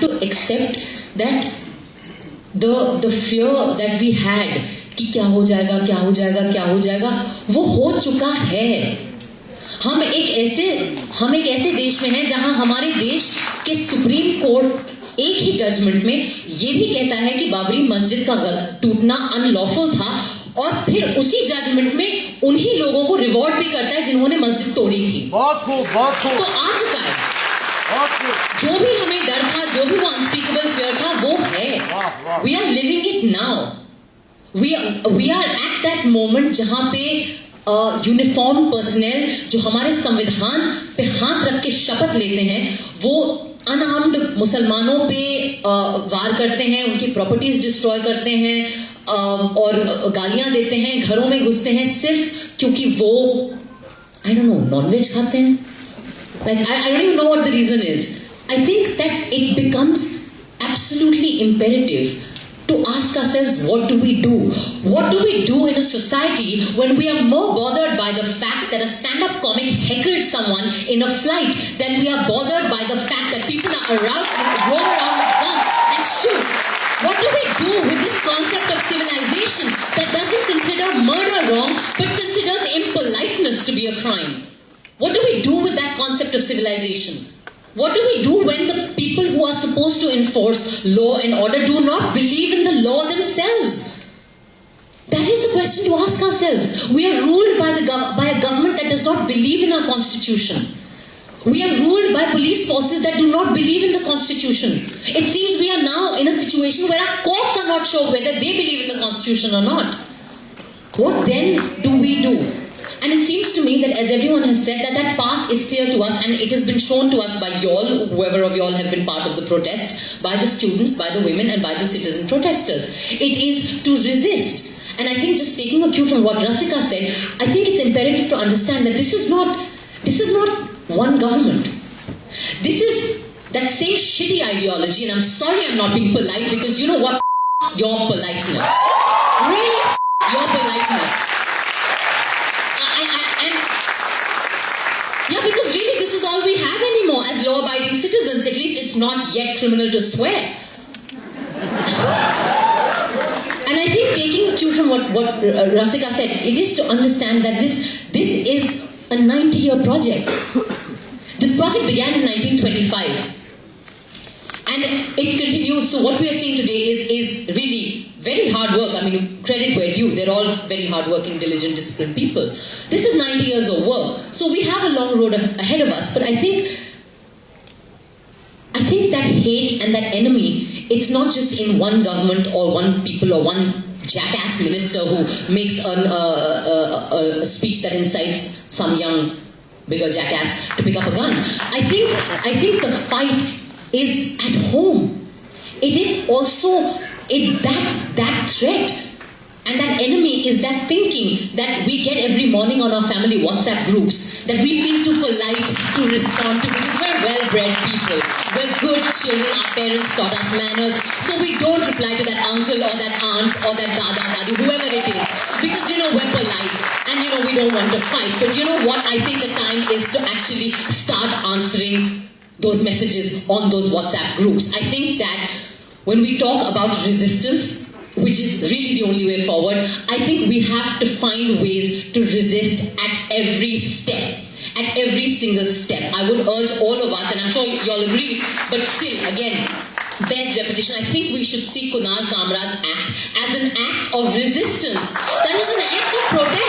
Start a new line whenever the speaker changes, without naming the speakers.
have to accept that the fear that we had कि क्या हो जाएगा क्या हो जाएगा क्या हो जाएगा, वो हो चुका है. हम एक ऐसे देश में हैं जहां हमारे देश के सुप्रीम कोर्ट एक ही जजमेंट में ये भी कहता है कि बाबरी मस्जिद का टूटना अनलॉफुल था, और फिर उसी जजमेंट में उन्हीं लोगों को रिवॉर्ड भी करता है जिन्होंने मस्जिद तोड़ी थी.
बहुत खूब, बहुत खूब.
तो आ चुका है. जो भी हमें डर था, जो भी वो अनस्पीकेबल फियर था, वो है. We are living it now. We are at that moment जहां पे यूनिफॉर्म पर्सनल जो हमारे संविधान पे हाथ रख के शपथ लेते हैं, वो अनआर्म्ड मुसलमानों पे वार करते हैं, उनकी प्रॉपर्टीज डिस्ट्रॉय करते हैं, और गालियां देते हैं, घरों में घुसते हैं, सिर्फ क्योंकि वो आई डोंट नो नॉनवेज खाते हैं. Like I don't even know what the reason is. I think that it becomes absolutely imperative to ask ourselves, what do we do? What do we do in a society when we are more bothered by the fact that a stand-up comic heckled someone in a flight than we are bothered by the fact that people are roam around with guns and shoot? What do we do with this concept of civilization that doesn't consider murder wrong but considers impoliteness to be a crime? What do we do with that concept of civilization? What do we do when the people who are supposed to enforce law and order do not believe in the law themselves? That is the question to ask ourselves. We are ruled by a government that does not believe in our constitution. We are ruled by police forces that do not believe in the constitution. It seems we are now in a situation where our courts are not sure whether they believe in the constitution or not. What then do we do? And it seems to me that, as everyone has said, that path is clear to us, and it has been shown to us by y'all, whoever of y'all have been part of the protests, by the students, by the women, and by the citizen protesters. It is to resist. And I think, just taking a cue from what Rasika said, I think it's imperative to understand that this is not one government. This is that same shitty ideology, and I'm sorry I'm not being polite, because you know what? Your politeness. Really, your politeness. Yeah, because really this is all we have anymore as law-abiding citizens. At least it's not yet criminal to swear. And I think, taking a cue from what Rasika said, it is to understand that this is a 90-year project. This project began in 1925. And it continues. So what we are seeing today is really very hard work. I mean, credit where due. They're all very hardworking, diligent, disciplined people. This is 90 years of work. So we have a long road ahead of us. But I think that hate and that enemy, it's not just in one government or one people or one jackass minister who makes a speech that incites some young, bigger jackass to pick up a gun. I think the fight is at home. It is also that threat and that enemy is that thinking that we get every morning on our family WhatsApp groups that we feel too polite to respond to, because we're well-bred people. We're good children. Our parents taught us manners. So we don't reply to that uncle or that aunt or that dada, dadi, whoever it is. Because, we're polite and, we don't want to fight. But you know what? I think the time is to actually start answering those messages on those WhatsApp groups. I think that when we talk about resistance, which is really the only way forward, I think we have to find ways to resist at every step. At every single step. I would urge all of us, and I'm sure you all agree, but still, again, bears repetition. I think we should see Kunal Kamra's act as an act of resistance. That was an act of protest.